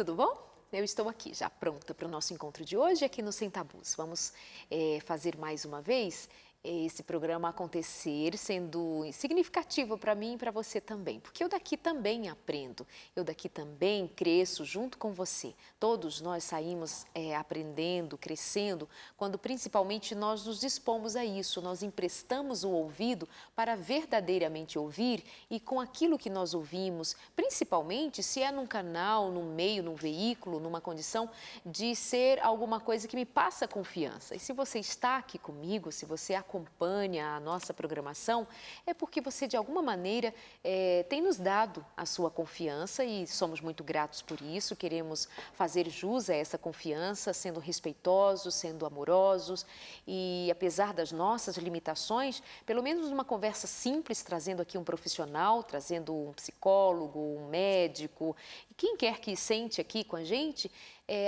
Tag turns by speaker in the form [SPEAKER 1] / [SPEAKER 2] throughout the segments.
[SPEAKER 1] tudo bom? Eu estou aqui já pronta para o nosso encontro de hoje aqui no Sem Tabus. Vamos fazer mais uma vez esse programa acontecer, sendo significativo para mim e para você também, porque eu daqui também aprendo, eu daqui também cresço junto com você. Todos nós saímos aprendendo, crescendo, quando principalmente nós nos dispomos a isso, nós emprestamos o ouvido para verdadeiramente ouvir e com aquilo que nós ouvimos, principalmente se é num canal, num meio, num veículo, numa condição de ser alguma coisa que me passa confiança. E se você está aqui comigo, se você acompanha a nossa programação, é porque você de alguma maneira tem nos dado a sua confiança e somos muito gratos por isso, queremos fazer jus a essa confiança, sendo respeitosos, sendo amorosos e apesar das nossas limitações, pelo menos numa conversa simples, trazendo aqui um profissional, trazendo um psicólogo, um médico, quem quer que sente aqui com a gente,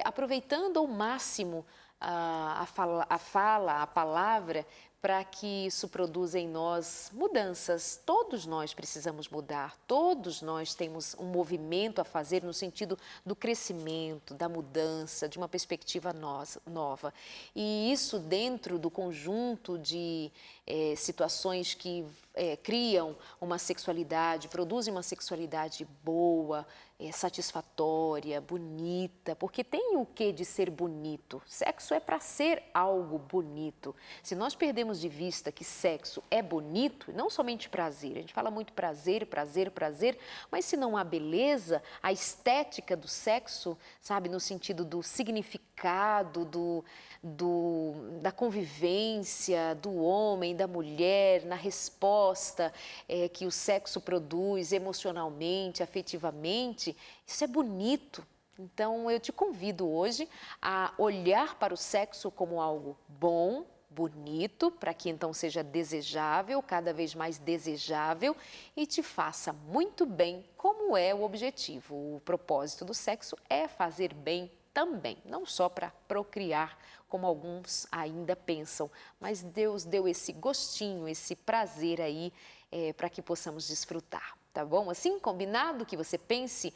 [SPEAKER 1] aproveitando ao máximo a palavra, para que isso produza em nós mudanças. Todos nós precisamos mudar, todos nós temos um movimento a fazer no sentido do crescimento, da mudança, de uma perspectiva nova. E isso dentro do conjunto de situações que criam uma sexualidade, produzem uma sexualidade boa, satisfatória, bonita, porque tem o que de ser bonito. Sexo é para ser algo bonito. Se nós perdemos de vista que sexo é bonito, não somente prazer, a gente fala muito prazer, prazer, prazer, mas se não há beleza, a estética do sexo, sabe, no sentido do significado, da convivência do homem, da mulher, na resposta que o sexo produz emocionalmente, afetivamente, isso é bonito. Então, eu te convido hoje a olhar para o sexo como algo bom, bonito, para que então seja desejável, cada vez mais desejável e te faça muito bem, como é o objetivo. O propósito do sexo é fazer bem também, não só para procriar, como alguns ainda pensam, mas Deus deu esse gostinho, esse prazer aí para que possamos desfrutar. Tá bom? Assim, combinado que você pense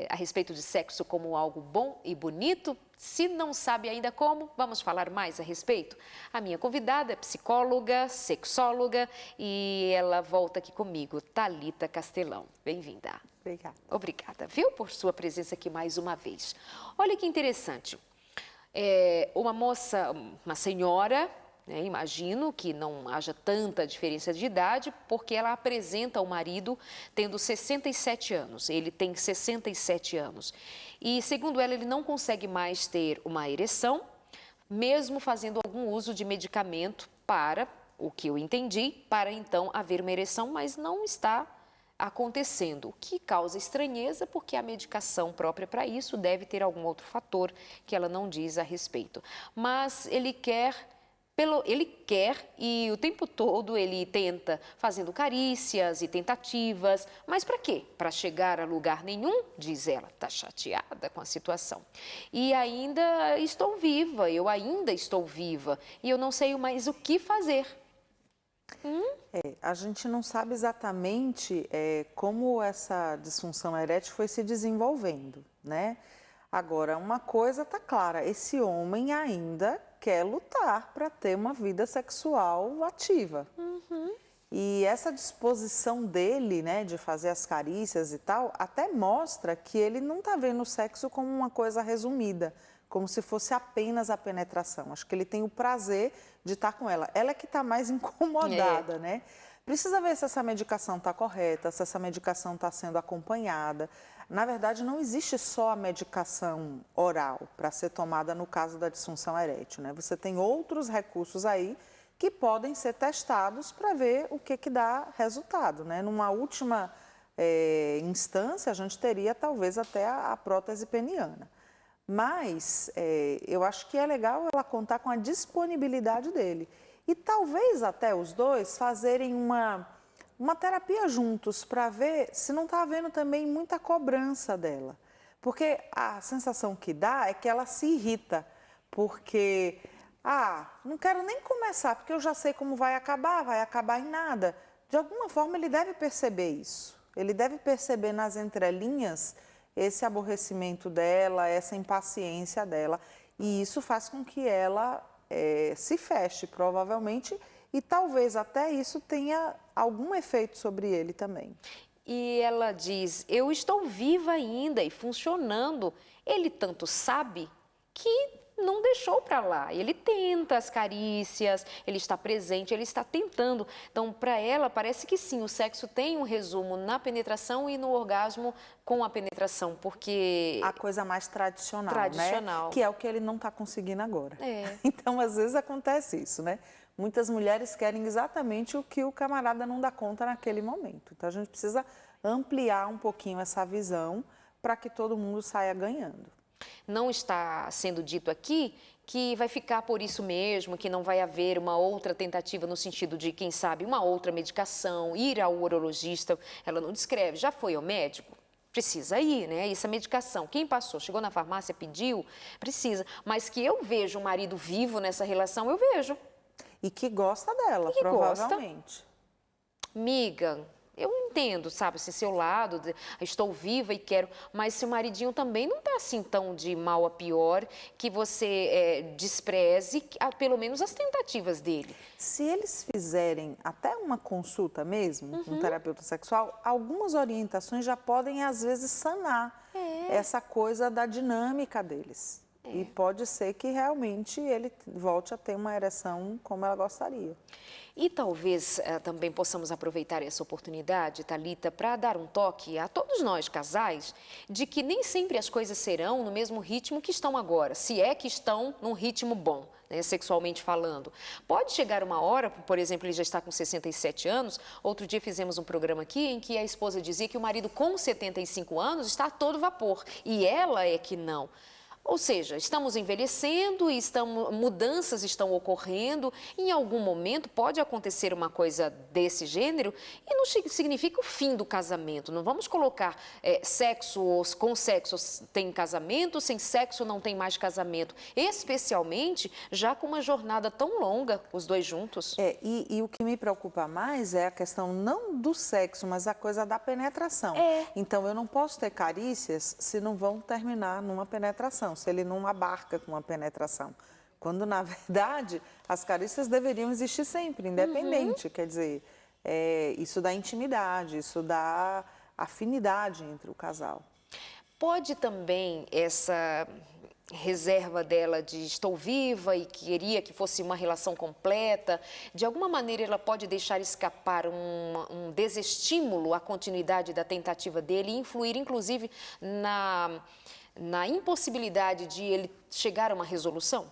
[SPEAKER 1] a respeito de sexo como algo bom e bonito? Se não sabe ainda como, vamos falar mais a respeito? A minha convidada é psicóloga, sexóloga e ela volta aqui comigo, Thalita Castelão. Bem-vinda.
[SPEAKER 2] Obrigada.
[SPEAKER 1] Obrigada, viu, por sua presença aqui mais uma vez. Olha que interessante, uma senhora, imagino que não haja tanta diferença de idade, porque ela apresenta o marido tendo 67 anos, ele tem 67 anos. E, segundo ela, ele não consegue mais ter uma ereção, mesmo fazendo algum uso de medicamento para, o que eu entendi, para então haver uma ereção, mas não está acontecendo, o que causa estranheza, porque a medicação própria para isso deve ter algum outro fator que ela não diz a respeito. Mas ele quer e o tempo todo ele tenta fazendo carícias e tentativas, mas para quê? Para chegar a lugar nenhum, diz ela, está chateada com a situação. E eu ainda estou viva e eu não sei mais o que fazer.
[SPEAKER 2] A gente não sabe exatamente como essa disfunção erétil foi se desenvolvendo, né? Agora, uma coisa está clara, esse homem ainda quer lutar para ter uma vida sexual ativa. E essa disposição dele, né, de fazer as carícias e tal, até mostra que ele não está vendo o sexo como uma coisa resumida, como se fosse apenas a penetração. Acho que ele tem o prazer de estar com ela. Ela é que está mais incomodada, né? Precisa ver se essa medicação está correta, se essa medicação está sendo acompanhada. Na verdade, não existe só a medicação oral para ser tomada no caso da disfunção erétil, né? Você tem outros recursos aí que podem ser testados para ver o que dá resultado, né? Numa última instância, a gente teria talvez até a prótese peniana. Mas eu acho que é legal ela contar com a disponibilidade dele. E talvez até os dois fazerem uma terapia juntos para ver se não está havendo também muita cobrança dela. Porque a sensação que dá é que ela se irrita, porque, não quero nem começar, porque eu já sei como vai acabar em nada. De alguma forma ele deve perceber isso, ele deve perceber nas entrelinhas esse aborrecimento dela, essa impaciência dela. E isso faz com que ela se feche, provavelmente, e talvez até isso tenha algum efeito sobre ele também.
[SPEAKER 1] E ela diz: eu estou viva ainda e funcionando. Ele tanto sabe que não deixou para lá. Ele tenta as carícias, ele está presente, ele está tentando. Então, para ela, parece que sim, o sexo tem um resumo na penetração e no orgasmo com a penetração, porque...
[SPEAKER 2] A coisa mais tradicional,
[SPEAKER 1] Tradicional.
[SPEAKER 2] né? Que é o que ele não está conseguindo agora.
[SPEAKER 1] É.
[SPEAKER 2] Então, às vezes acontece isso, né? Muitas mulheres querem exatamente o que o camarada não dá conta naquele momento. Então, a gente precisa ampliar um pouquinho essa visão para que todo mundo saia ganhando.
[SPEAKER 1] Não está sendo dito aqui que vai ficar por isso mesmo, que não vai haver uma outra tentativa no sentido de, quem sabe, uma outra medicação, ir ao urologista. Ela não descreve, já foi ao médico? Precisa ir, né? Essa medicação, quem passou, chegou na farmácia, pediu, precisa. Mas que eu vejo um marido vivo nessa relação, eu vejo.
[SPEAKER 2] E que gosta dela,
[SPEAKER 1] que
[SPEAKER 2] provavelmente.
[SPEAKER 1] Miga, eu entendo, sabe, esse seu lado, estou viva e quero, mas se o maridinho também não está assim tão de mal a pior, que você despreze pelo menos as tentativas dele.
[SPEAKER 2] Se eles fizerem até uma consulta mesmo, com um terapeuta sexual, algumas orientações já podem, às vezes, sanar essa coisa da dinâmica deles. E pode ser que realmente ele volte a ter uma ereção como ela gostaria.
[SPEAKER 1] E talvez também possamos aproveitar essa oportunidade, Thalita, para dar um toque a todos nós, casais, de que nem sempre as coisas serão no mesmo ritmo que estão agora, se é que estão num ritmo bom, né, sexualmente falando. Pode chegar uma hora, por exemplo, ele já está com 67 anos, outro dia fizemos um programa aqui em que a esposa dizia que o marido com 75 anos está a todo vapor, e ela é que não. Ou seja, estamos envelhecendo e mudanças estão ocorrendo. Em algum momento pode acontecer uma coisa desse gênero e não significa o fim do casamento. Não vamos colocar sexo, com sexo tem casamento, sem sexo não tem mais casamento. Especialmente já com uma jornada tão longa, os dois juntos.
[SPEAKER 2] E o que me preocupa mais é a questão não do sexo, mas a coisa da penetração. Então, eu não posso ter carícias se não vão terminar numa penetração, se ele não abarca com a penetração. Quando, na verdade, as carícias deveriam existir sempre, independente. Quer dizer, isso dá intimidade, isso dá afinidade entre o casal.
[SPEAKER 1] Pode também essa reserva dela de estou viva e queria que fosse uma relação completa, de alguma maneira ela pode deixar escapar um desestímulo à continuidade da tentativa dele e influir, inclusive, na impossibilidade de ele chegar a uma resolução?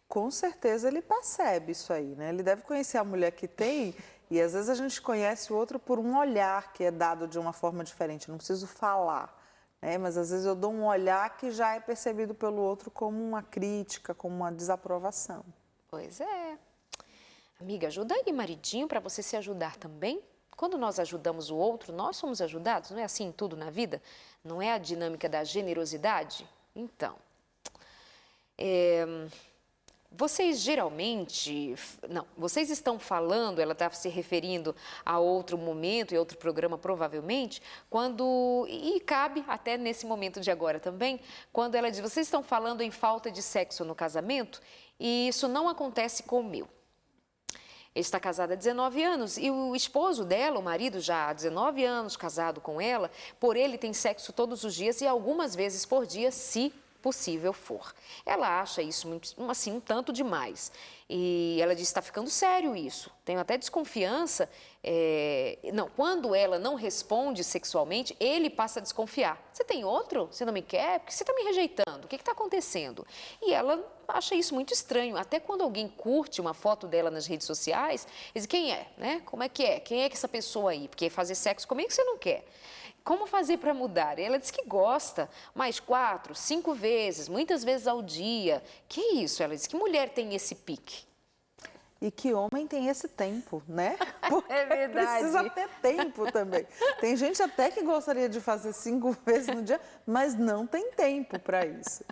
[SPEAKER 2] Com certeza ele percebe isso aí, né? Ele deve conhecer a mulher que tem e às vezes a gente conhece o outro por um olhar que é dado de uma forma diferente, não preciso falar, né? Mas às vezes eu dou um olhar que já é percebido pelo outro como uma crítica, como uma desaprovação.
[SPEAKER 1] Pois é. Amiga, ajuda aí, maridinho, para você se ajudar também. Quando nós ajudamos o outro, nós somos ajudados, não é assim em tudo na vida? Não é a dinâmica da generosidade? Então, vocês geralmente, não, vocês estão falando, ela está se referindo a outro momento e outro programa provavelmente, e cabe até nesse momento de agora também, quando ela diz, vocês estão falando em falta de sexo no casamento e isso não acontece com o meu. Ele está casado há 19 anos e o esposo dela, o marido já há 19 anos casado com ela, por ele tem sexo todos os dias e algumas vezes por dia, se possível for. Ela acha isso assim, um tanto demais. E ela diz, está ficando sério isso. Tenho até desconfiança. Não, quando ela não responde sexualmente, ele passa a desconfiar. Você tem outro? Você não me quer? Por que você está me rejeitando? O que está acontecendo? E ela acha isso muito estranho. Até quando alguém curte uma foto dela nas redes sociais, diz, quem é? Né? Como é que é? Quem é que essa pessoa aí? Porque fazer sexo comigo você não quer. Como fazer para mudar? Ela diz que gosta, mas 4, 5 vezes, muitas vezes ao dia. Que isso? Ela diz que mulher tem esse pique.
[SPEAKER 2] E que homem tem esse tempo, né? Porque
[SPEAKER 1] é verdade.
[SPEAKER 2] Precisa ter tempo também. Tem gente até que gostaria de fazer 5 vezes no dia, mas não tem tempo para isso.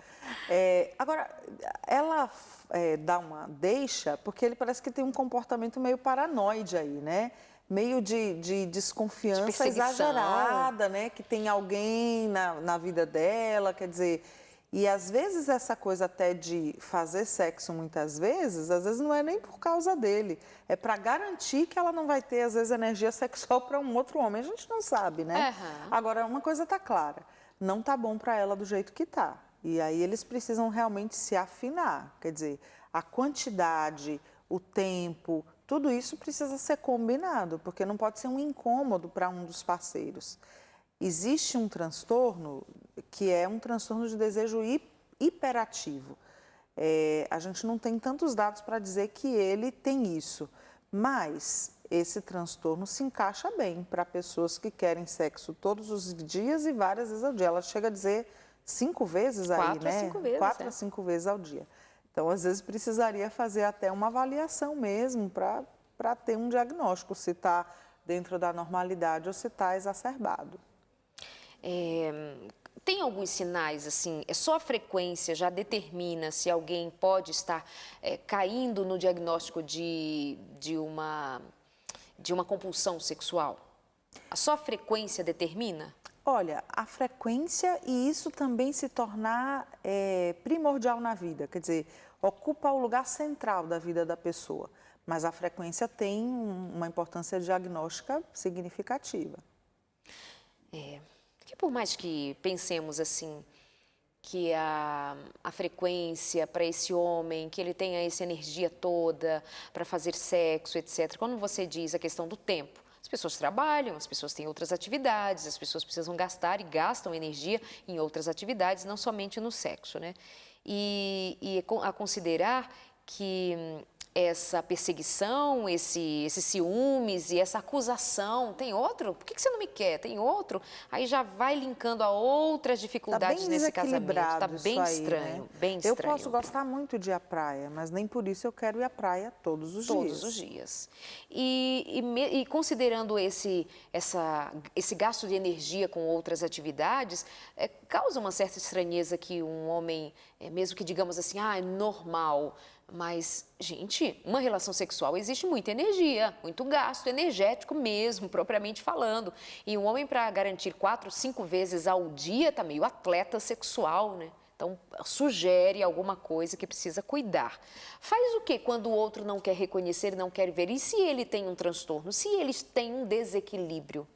[SPEAKER 2] Agora, ela dá uma deixa, porque ele parece que tem um comportamento meio paranoide aí, né? meio de desconfiança
[SPEAKER 1] perseguição.
[SPEAKER 2] exagerada, né? Que tem alguém na vida dela, quer dizer... E às vezes essa coisa até de fazer sexo muitas vezes, às vezes não é nem por causa dele, é para garantir que ela não vai ter, às vezes, energia sexual para um outro homem. A gente não sabe, né?
[SPEAKER 1] Aham.
[SPEAKER 2] Agora, uma coisa está clara, não está bom para ela do jeito que está. E aí eles precisam realmente se afinar, quer dizer, a quantidade, o tempo, tudo isso precisa ser combinado, porque não pode ser um incômodo para um dos parceiros. Existe um transtorno que é um transtorno de desejo hiperativo. A gente não tem tantos dados para dizer que ele tem isso, mas esse transtorno se encaixa bem para pessoas que querem sexo todos os dias e várias vezes ao dia. Ela chega a dizer 5 vezes aí,
[SPEAKER 1] 4 a
[SPEAKER 2] né?
[SPEAKER 1] 5 vezes,
[SPEAKER 2] 4 a 5 vezes ao dia. Então, às vezes, precisaria fazer até uma avaliação mesmo para ter um diagnóstico, se está dentro da normalidade ou se está exacerbado.
[SPEAKER 1] Tem alguns sinais, assim, é só a frequência já determina se alguém pode estar caindo no diagnóstico de uma compulsão sexual? Só a frequência determina?
[SPEAKER 2] Olha, a frequência e isso também se tornar primordial na vida, quer dizer, ocupa o lugar central da vida da pessoa, mas a frequência tem uma importância diagnóstica significativa.
[SPEAKER 1] Que por mais que pensemos assim, que a frequência para esse homem, que ele tenha essa energia toda para fazer sexo, etc. Quando você diz a questão do tempo, as pessoas trabalham, as pessoas têm outras atividades, as pessoas precisam gastar e gastam energia em outras atividades, não somente no sexo, né? E a considerar que essa perseguição, esse ciúmes e essa acusação, tem outro? Por que você não me quer? Tem outro? Aí já vai linkando a outras dificuldades nesse casamento. Está bem estranho, né? Bem estranho.
[SPEAKER 2] Eu posso gostar muito de ir à praia, mas nem por isso eu quero ir à praia todos os dias.
[SPEAKER 1] Todos os dias. E considerando esse gasto de energia com outras atividades, causa uma certa estranheza que um homem, mesmo que digamos assim, é normal, mas, gente, uma relação sexual existe muita energia, muito gasto energético mesmo, propriamente falando. E um homem, para garantir 4, 5 vezes ao dia, está meio atleta sexual, né? Então, sugere alguma coisa que precisa cuidar. Faz o quê quando o outro não quer reconhecer, não quer ver? E se ele tem um transtorno? Se eles têm um desequilíbrio?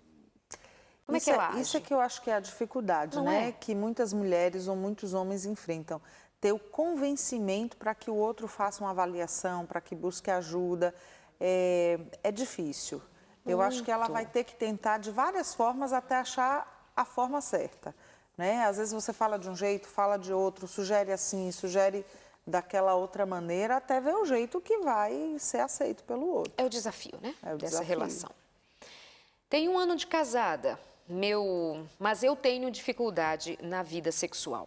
[SPEAKER 1] Como é que ela age?
[SPEAKER 2] Isso é que eu acho que é a dificuldade,
[SPEAKER 1] Não
[SPEAKER 2] né?
[SPEAKER 1] é?
[SPEAKER 2] Que muitas mulheres ou muitos homens enfrentam. Ter o convencimento para que o outro faça uma avaliação, para que busque ajuda, é difícil. Eu acho que ela vai ter que tentar de várias formas até achar a forma certa, né? Às vezes você fala de um jeito, fala de outro, sugere assim, sugere daquela outra maneira, até ver o jeito que vai ser aceito pelo outro.
[SPEAKER 1] É o desafio, né?
[SPEAKER 2] É o
[SPEAKER 1] dessa
[SPEAKER 2] desafio.
[SPEAKER 1] relação. Tenho 1 ano de casada, mas eu tenho dificuldade na vida sexual.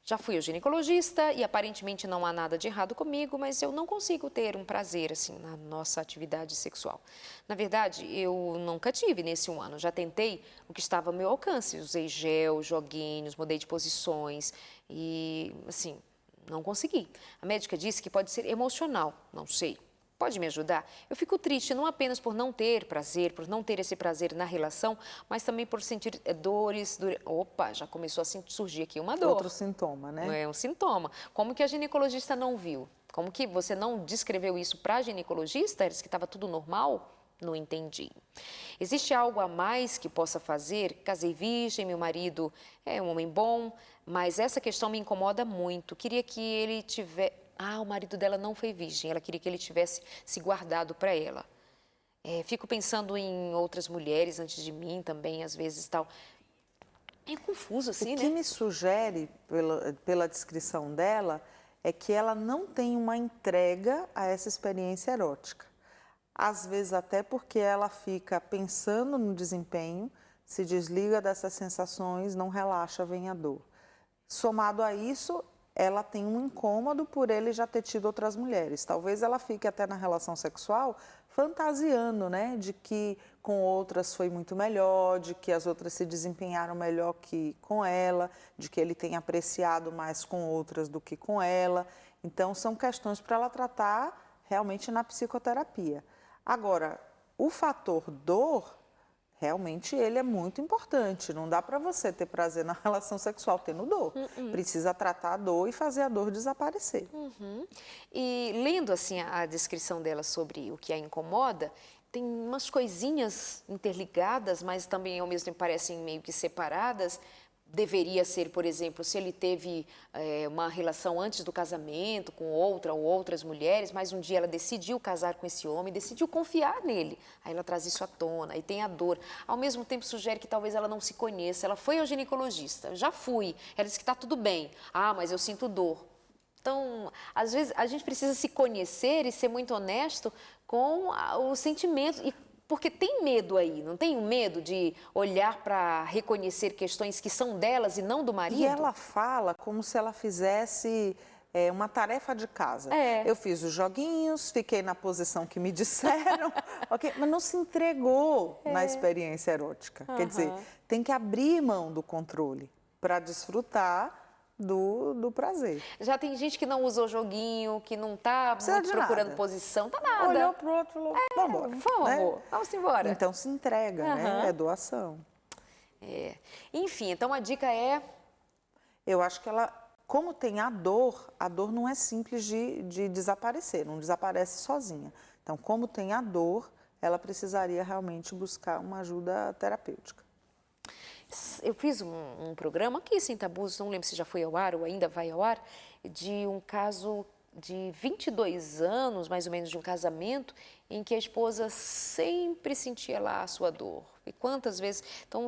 [SPEAKER 1] Já fui ao ginecologista e aparentemente não há nada de errado comigo, mas eu não consigo ter um prazer assim na nossa atividade sexual. Na verdade, eu nunca tive nesse 1 ano. Já tentei o que estava ao meu alcance. Usei gel, joguinhos, mudei de posições e, assim, não consegui. A médica disse que pode ser emocional, não sei. Pode me ajudar? Eu fico triste não apenas por não ter prazer, por não ter esse prazer na relação, mas também por sentir dores. Opa, já começou a surgir aqui uma dor.
[SPEAKER 2] Outro sintoma, né?
[SPEAKER 1] É um sintoma. Como que a ginecologista não viu? Como que você não descreveu isso para a ginecologista? Disse que estava tudo normal? Não entendi. Existe algo a mais que possa fazer? Casei virgem, meu marido é um homem bom, mas essa questão me incomoda muito. Queria que ele tivesse... o marido dela não foi virgem, ela queria que ele tivesse se guardado para ela. Fico pensando em outras mulheres antes de mim também, às vezes, tal. É confuso assim,
[SPEAKER 2] né? O
[SPEAKER 1] né?
[SPEAKER 2] que me sugere, pela descrição dela, é que ela não tem uma entrega a essa experiência erótica. Às vezes até porque ela fica pensando no desempenho, se desliga dessas sensações, não relaxa, vem a dor. Somado a isso, ela tem um incômodo por ele já ter tido outras mulheres. Talvez ela fique até na relação sexual fantasiando, né, de que com outras foi muito melhor, de que as outras se desempenharam melhor que com ela, de que ele tem apreciado mais com outras do que com ela. Então, são questões para ela tratar realmente na psicoterapia. Agora, O fator dor, realmente ele é muito importante. Não dá para você ter prazer na relação sexual tendo dor. Precisa tratar a dor e fazer a dor desaparecer.
[SPEAKER 1] E lendo assim a descrição dela sobre o que a incomoda, tem umas coisinhas interligadas, mas também ao mesmo tempo parecem meio que separadas. Deveria ser, por exemplo, se ele teve uma relação antes do casamento com outra ou outras mulheres, mas um dia ela decidiu casar com esse homem, decidiu confiar nele. Aí ela traz isso à tona, aí tem a dor. Ao mesmo tempo sugere que talvez ela não se conheça. Ela foi ao ginecologista, já fui. Ela disse que está tudo bem. Ah, mas eu sinto dor. Então, às vezes, a gente precisa se conhecer e ser muito honesto com os sentimentos. Porque tem medo aí, não tem o medo de olhar para reconhecer questões que são delas e não do marido?
[SPEAKER 2] E ela fala como se ela fizesse uma tarefa de casa. Eu fiz os joguinhos, fiquei na posição que me disseram, ok? Mas não se entregou na experiência erótica. Quer dizer, tem que abrir mão do controle para desfrutar do prazer.
[SPEAKER 1] Já tem gente que não usou joguinho, que não está muito procurando
[SPEAKER 2] nada.
[SPEAKER 1] posição, tá nada.
[SPEAKER 2] Olhou para o outro, falou, vamos embora.
[SPEAKER 1] Vamos embora.
[SPEAKER 2] Então se entrega, né? É doação.
[SPEAKER 1] Enfim, então a dica é...
[SPEAKER 2] Eu acho que ela, como tem a dor não é simples de desaparecer, não desaparece sozinha. Então, como tem a dor, ela precisaria realmente buscar uma ajuda terapêutica.
[SPEAKER 1] Eu fiz um programa aqui, Sem Tabus, não lembro se já foi ao ar ou ainda vai ao ar, de um caso de 22 anos, mais ou menos, de um casamento, em que a esposa sempre sentia lá a sua dor. E quantas vezes... Então,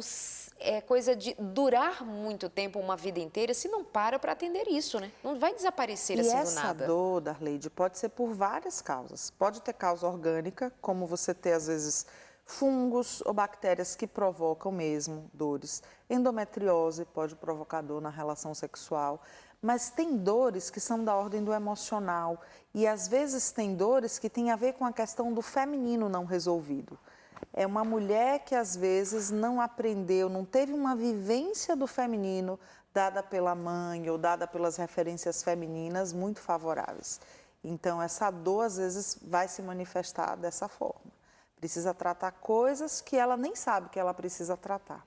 [SPEAKER 1] é coisa de durar muito tempo, uma vida inteira, se não para atender isso, né? Não vai desaparecer assim do nada.
[SPEAKER 2] E essa dor, Darleide, pode ser por várias causas. Pode ter causa orgânica, como você ter, às vezes, fungos ou bactérias que provocam mesmo dores. Endometriose pode provocar dor na relação sexual. Mas tem dores que são da ordem do emocional e às vezes tem dores que têm a ver com a questão do feminino não resolvido. É uma mulher que às vezes não aprendeu, não teve uma vivência do feminino dada pela mãe ou dada pelas referências femininas muito favoráveis. Então essa dor às vezes vai se manifestar dessa forma. Precisa tratar coisas que ela nem sabe que ela precisa tratar.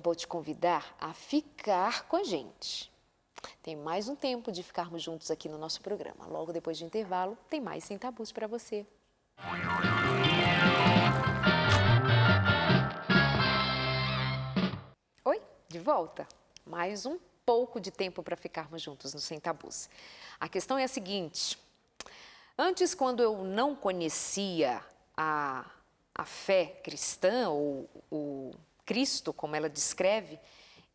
[SPEAKER 1] Vou te convidar a ficar com a gente. Tem mais um tempo de ficarmos juntos aqui no nosso programa. Logo depois do intervalo, tem mais Sem Tabus para você. Oi, de volta. Mais um pouco de tempo para ficarmos juntos no Sem Tabus. A questão é a seguinte: antes, quando eu não conhecia a fé cristã ou o Cristo, como ela descreve,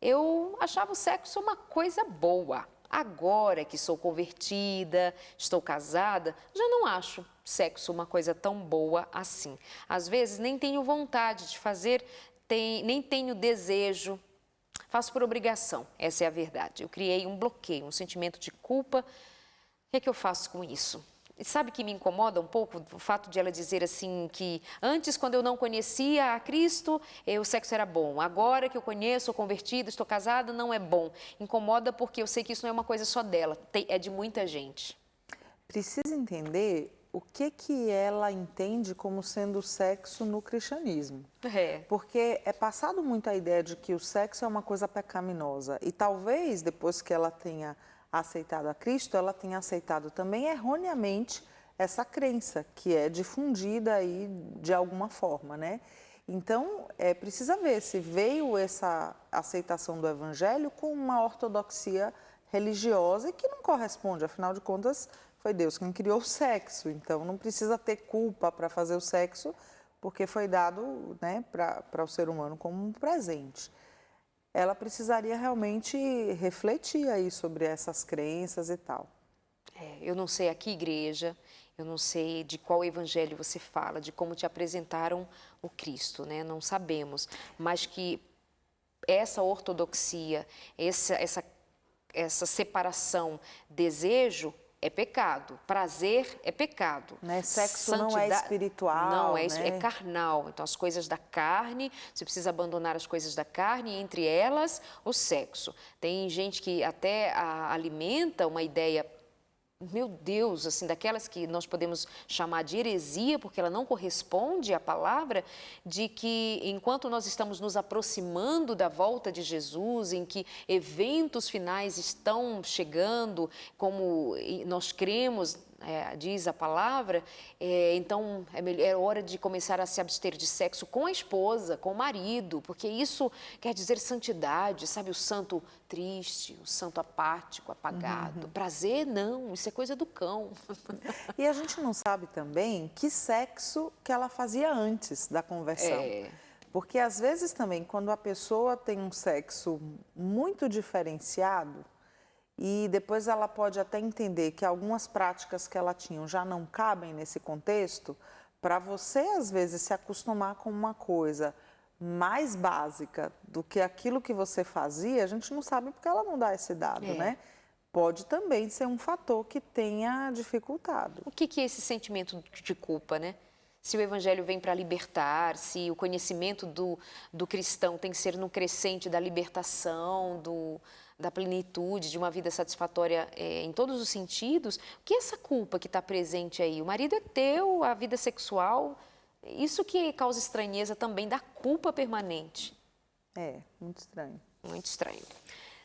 [SPEAKER 1] eu achava o sexo uma coisa boa. Agora que sou convertida, estou casada, já não acho sexo uma coisa tão boa assim. Às vezes nem tenho vontade de fazer, nem tenho desejo, faço por obrigação, essa é a verdade. Eu criei um bloqueio, um sentimento de culpa. O que é que eu faço com isso? E sabe que me incomoda um pouco o fato de ela dizer assim que antes, quando eu não conhecia a Cristo, o sexo era bom. Agora que eu conheço, sou convertida, estou casada, não é bom. Incomoda porque eu sei que isso não é uma coisa só dela, é de muita gente.
[SPEAKER 2] Precisa entender o que ela entende como sendo o sexo no cristianismo. Porque é passado muito a ideia de que o sexo é uma coisa pecaminosa. E talvez, depois que ela tenha aceitado a Cristo, ela tenha aceitado também erroneamente essa crença que é difundida aí de alguma forma, né? Então, precisa ver se veio essa aceitação do Evangelho com uma ortodoxia religiosa e que não corresponde, afinal de contas, foi Deus quem criou o sexo, então não precisa ter culpa para fazer o sexo, porque foi dado, né, para o ser humano como um presente. Ela precisaria realmente refletir aí sobre essas crenças e tal.
[SPEAKER 1] Eu não sei a que igreja, eu não sei de qual evangelho você fala, de como te apresentaram o Cristo, né? Não sabemos, mas que essa ortodoxia, essa separação, desejo é pecado, prazer é pecado.
[SPEAKER 2] Né? Sexo não é espiritual,
[SPEAKER 1] não é,
[SPEAKER 2] né?
[SPEAKER 1] É carnal. Então, as coisas da carne, você precisa abandonar as coisas da carne, e entre elas, o sexo. Tem gente que até alimenta uma ideia meu Deus, assim, daquelas que nós podemos chamar de heresia, porque ela não corresponde à palavra, de que enquanto nós estamos nos aproximando da volta de Jesus, em que eventos finais estão chegando, como nós cremos, diz a palavra, então é hora de começar a se abster de sexo com a esposa, com o marido, porque isso quer dizer santidade, sabe? O santo triste, o santo apático, apagado. Prazer, não, isso é coisa do cão.
[SPEAKER 2] E a gente não sabe também que sexo que ela fazia antes da conversão. Porque às vezes também, quando a pessoa tem um sexo muito diferenciado, e depois ela pode até entender que algumas práticas que ela tinha já não cabem nesse contexto, para você às vezes se acostumar com uma coisa mais básica do que aquilo que você fazia, a gente não sabe porque ela não dá esse dado, né? Pode também ser um fator que tenha dificultado.
[SPEAKER 1] O que é esse sentimento de culpa, né? Se o evangelho vem para libertar, se o conhecimento do cristão tem que ser no crescente da libertação, da plenitude, de uma vida satisfatória em todos os sentidos, o que é essa culpa que está presente aí? O marido é teu, a vida sexual, isso que causa estranheza também da culpa permanente.
[SPEAKER 2] Muito estranho.
[SPEAKER 1] Muito estranho.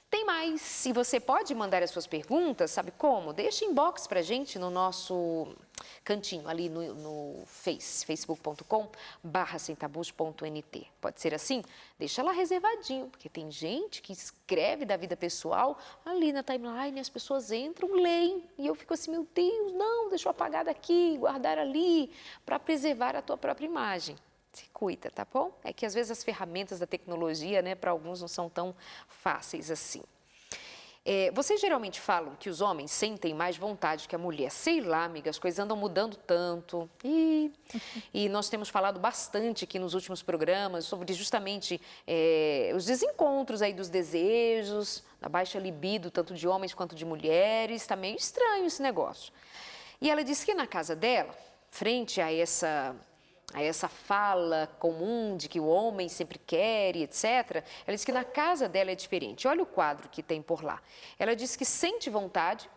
[SPEAKER 1] Tem mais, e você pode mandar as suas perguntas, sabe como? Deixa inbox pra gente no nosso cantinho ali no facebook.com/semtabus.nt. Pode ser assim? Deixa lá reservadinho, porque tem gente que escreve da vida pessoal ali na timeline, as pessoas entram, leem, e eu fico assim, meu Deus, não, deixa eu apagar daqui, guardar ali, para preservar a tua própria imagem. Se cuida, tá bom? É que às vezes as ferramentas da tecnologia, né, para alguns não são tão fáceis assim. Vocês geralmente falam que os homens sentem mais vontade que a mulher. Sei lá, amiga, as coisas andam mudando tanto. E nós temos falado bastante aqui nos últimos programas sobre justamente os desencontros aí dos desejos, da baixa libido, tanto de homens quanto de mulheres. Está meio estranho esse negócio. E ela disse que na casa dela, frente a essa fala comum de que o homem sempre quer e etc., ela disse que na casa dela é diferente. Olha o quadro que tem por lá. Ela disse que sente vontade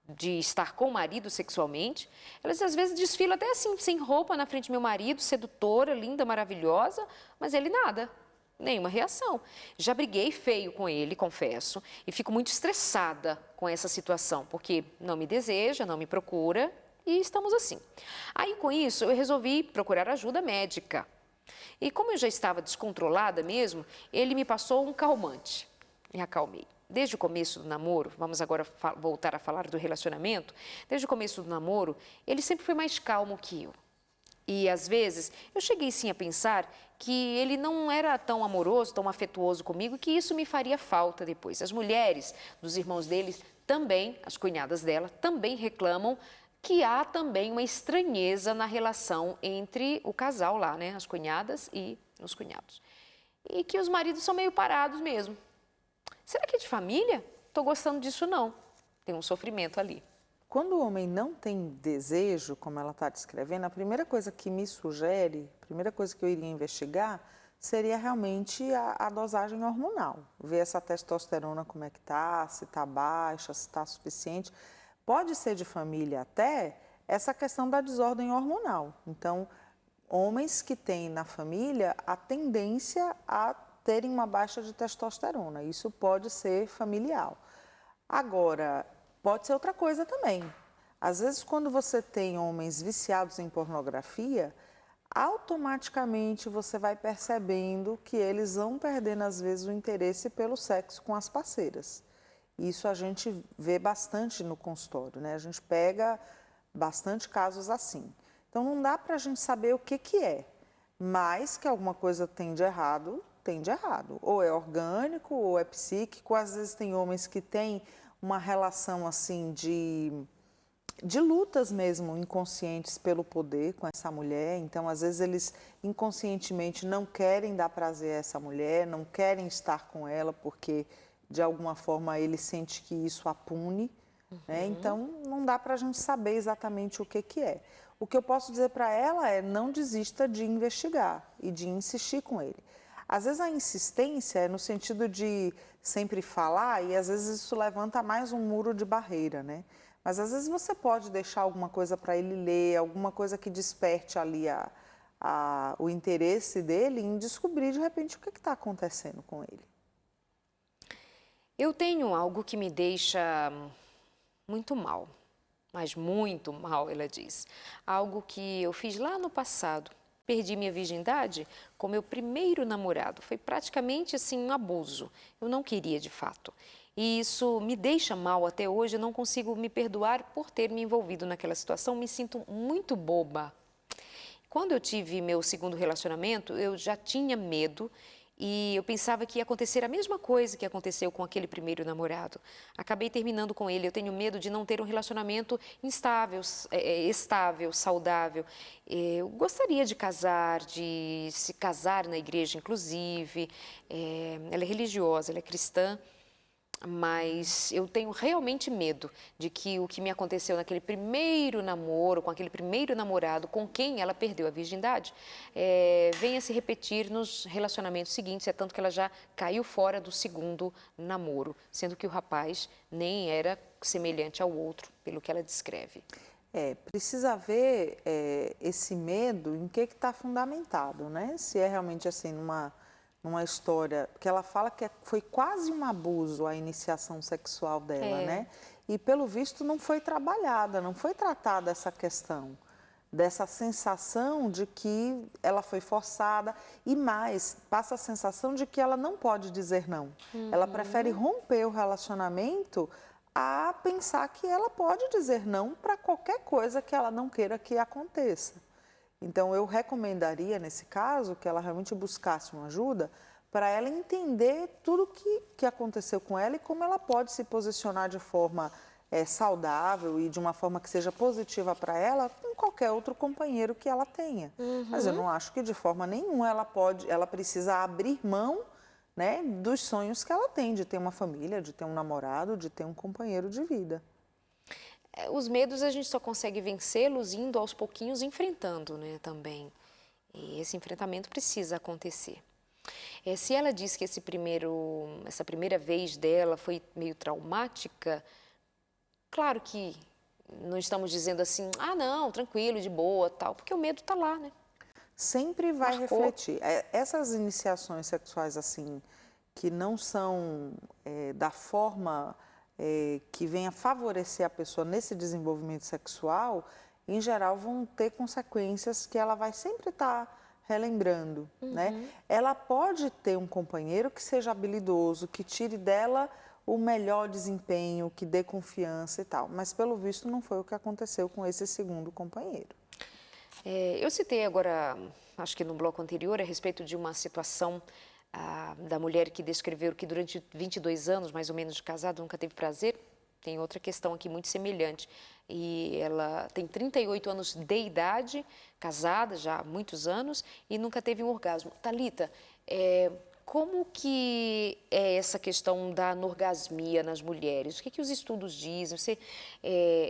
[SPEAKER 1] de estar com o marido sexualmente. Ela às vezes desfila até assim, sem roupa, na frente do meu marido, sedutora, linda, maravilhosa, mas ele nada, nenhuma reação. Já briguei feio com ele, confesso, e fico muito estressada com essa situação, porque não me deseja, não me procura, e estamos assim. Aí, com isso, eu resolvi procurar ajuda médica. E como eu já estava descontrolada mesmo, ele me passou um calmante. Me acalmei. Desde o começo do namoro, vamos agora voltar a falar do relacionamento, desde o começo do namoro, ele sempre foi mais calmo que eu. E, às vezes, eu cheguei sim a pensar que ele não era tão amoroso, tão afetuoso comigo, que isso me faria falta depois. As mulheres dos irmãos deles também, as cunhadas dela, também reclamam que há também uma estranheza na relação entre o casal lá, né, as cunhadas e os cunhados. E que os maridos são meio parados mesmo. Será que é de família? Estou gostando disso não. Tem um sofrimento ali.
[SPEAKER 2] Quando o homem não tem desejo, como ela está descrevendo, a primeira coisa que me sugere, a primeira coisa que eu iria investigar, seria realmente a dosagem hormonal. Ver essa testosterona como é que está, se está baixa, se está suficiente. Pode ser de família até essa questão da desordem hormonal. Então, homens que têm na família a tendência a terem uma baixa de testosterona. Isso pode ser familiar. Agora, pode ser outra coisa também. Às vezes, quando você tem homens viciados em pornografia, automaticamente você vai percebendo que eles vão perdendo, às vezes, o interesse pelo sexo com as parceiras. Isso a gente vê bastante no consultório, né? A gente pega bastante casos assim. Então, não dá para a gente saber o que é, mas que alguma coisa tem de errado, tem de errado. Ou é orgânico, ou é psíquico. Às vezes tem homens que têm uma relação assim de lutas mesmo inconscientes pelo poder com essa mulher. Então, às vezes eles inconscientemente não querem dar prazer a essa mulher, não querem estar com ela porque de alguma forma ele sente que isso a pune, né? Então não dá para a gente saber exatamente o que é. O que eu posso dizer para ela é não desista de investigar e de insistir com ele. Às vezes a insistência é no sentido de sempre falar e às vezes isso levanta mais um muro de barreira, né? Mas às vezes você pode deixar alguma coisa para ele ler, alguma coisa que desperte ali o interesse dele em descobrir de repente o que está acontecendo com ele.
[SPEAKER 1] Eu tenho algo que me deixa muito mal, mas muito mal, ela diz. Algo que eu fiz lá no passado. Perdi minha virgindade com meu primeiro namorado. Foi praticamente assim um abuso. Eu não queria de fato. E isso me deixa mal até hoje. Eu não consigo me perdoar por ter me envolvido naquela situação. Me sinto muito boba. Quando eu tive meu segundo relacionamento, eu já tinha medo e eu pensava que ia acontecer a mesma coisa que aconteceu com aquele primeiro namorado. Acabei terminando com ele. Eu tenho medo de não ter um relacionamento instável, estável, saudável. Eu gostaria de casar, de se casar na igreja, inclusive. Ela é religiosa, ela é cristã. Mas eu tenho realmente medo de que o que me aconteceu naquele primeiro namoro, com aquele primeiro namorado com quem ela perdeu a virgindade, venha se repetir nos relacionamentos seguintes. É tanto que ela já caiu fora do segundo namoro, sendo que o rapaz nem era semelhante ao outro, pelo que ela descreve.
[SPEAKER 2] Precisa ver esse medo em que está fundamentado, né? Se é realmente assim numa história que ela fala que foi quase um abuso a iniciação sexual dela, né? E pelo visto não foi trabalhada, não foi tratada essa questão dessa sensação de que ela foi forçada e mais, passa a sensação de que ela não pode dizer não. Ela prefere romper o relacionamento a pensar que ela pode dizer não para qualquer coisa que ela não queira que aconteça. Então, eu recomendaria, nesse caso, que ela realmente buscasse uma ajuda para ela entender tudo que aconteceu com ela e como ela pode se posicionar de forma saudável e de uma forma que seja positiva para ela com qualquer outro companheiro que ela tenha. Mas eu não acho que de forma nenhuma ela precisa abrir mão, né, dos sonhos que ela tem de ter uma família, de ter um namorado, de ter um companheiro de vida.
[SPEAKER 1] Os medos a gente só consegue vencê-los indo aos pouquinhos enfrentando, né, também. E esse enfrentamento precisa acontecer. Se ela diz que essa primeira vez dela foi meio traumática, claro que não estamos dizendo assim, ah, não, tranquilo, de boa, tal, porque o medo está lá, né?
[SPEAKER 2] Sempre vai
[SPEAKER 1] Marcou.
[SPEAKER 2] refletir. Essas iniciações sexuais, assim, que não são da forma que venha favorecer a pessoa nesse desenvolvimento sexual, em geral vão ter consequências que ela vai sempre estar relembrando, né? Ela pode ter um companheiro que seja habilidoso, que tire dela o melhor desempenho, que dê confiança e tal, mas pelo visto não foi o que aconteceu com esse segundo companheiro.
[SPEAKER 1] Eu citei agora, acho que no bloco anterior, a respeito de uma situação da mulher que descreveu que durante 22 anos, mais ou menos, de casado, nunca teve prazer. Tem outra questão aqui muito semelhante. E ela tem 38 anos de idade, casada já há muitos anos, e nunca teve um orgasmo. Thalita, como que é essa questão da anorgasmia nas mulheres? O que os estudos dizem?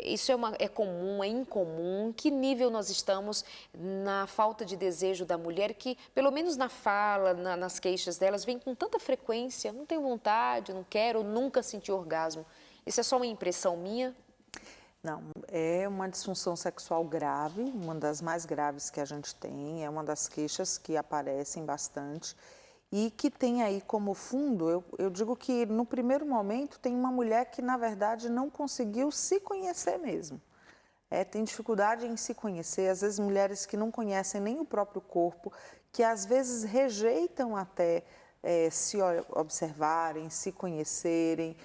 [SPEAKER 1] Isso é comum, é incomum? Em que nível nós estamos na falta de desejo da mulher que, pelo menos na fala, nas queixas delas, vem com tanta frequência, não tenho vontade, não quero, nunca senti orgasmo. Isso é só uma impressão minha?
[SPEAKER 2] Não, é uma disfunção sexual grave, uma das mais graves que a gente tem, é uma das queixas que aparecem bastante e que tem aí como fundo, eu digo que no primeiro momento tem uma mulher que na verdade não conseguiu se conhecer mesmo. Tem dificuldade em se conhecer, às vezes mulheres que não conhecem nem o próprio corpo, que às vezes rejeitam até se observarem, se conhecerem,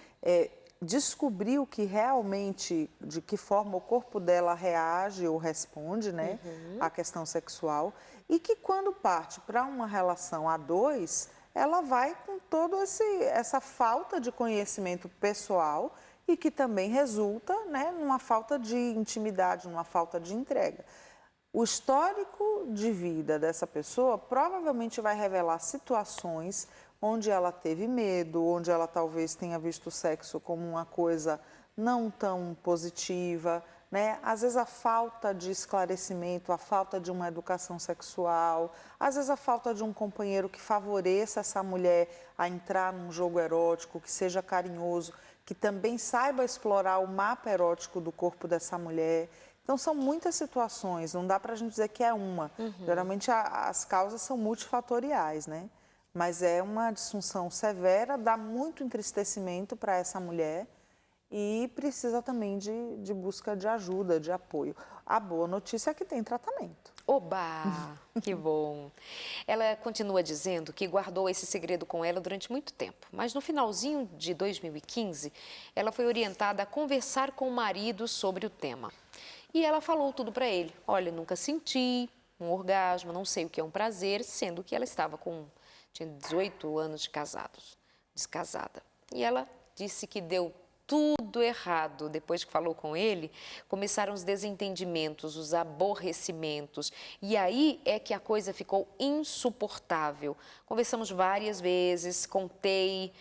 [SPEAKER 2] descobrir o que realmente, de que forma o corpo dela reage ou responde, né, à questão sexual, e que quando parte para uma relação a dois, ela vai com toda essa falta de conhecimento pessoal e que também resulta, né, numa falta de intimidade, numa falta de entrega. O histórico de vida dessa pessoa provavelmente vai revelar situações onde ela teve medo, onde ela talvez tenha visto o sexo como uma coisa não tão positiva, né? Às vezes a falta de esclarecimento, a falta de uma educação sexual, às vezes a falta de um companheiro que favoreça essa mulher a entrar num jogo erótico, que seja carinhoso, que também saiba explorar o mapa erótico do corpo dessa mulher. Então, são muitas situações, não dá para a gente dizer que é uma. Geralmente, as causas são multifatoriais, né? Mas é uma disfunção severa, dá muito entristecimento para essa mulher e precisa também de busca de ajuda, de apoio. A boa notícia é que tem tratamento.
[SPEAKER 1] Oba, que bom. Ela continua dizendo que guardou esse segredo com ela durante muito tempo, mas no finalzinho de 2015, ela foi orientada a conversar com o marido sobre o tema. E ela falou tudo para ele. Olha, nunca senti um orgasmo, não sei o que é um prazer, sendo que ela tinha 18 anos de descasada. E ela disse que deu tudo errado. Depois que falou com ele, começaram os desentendimentos, os aborrecimentos. E aí é que a coisa ficou insuportável. Conversamos várias vezes, contei,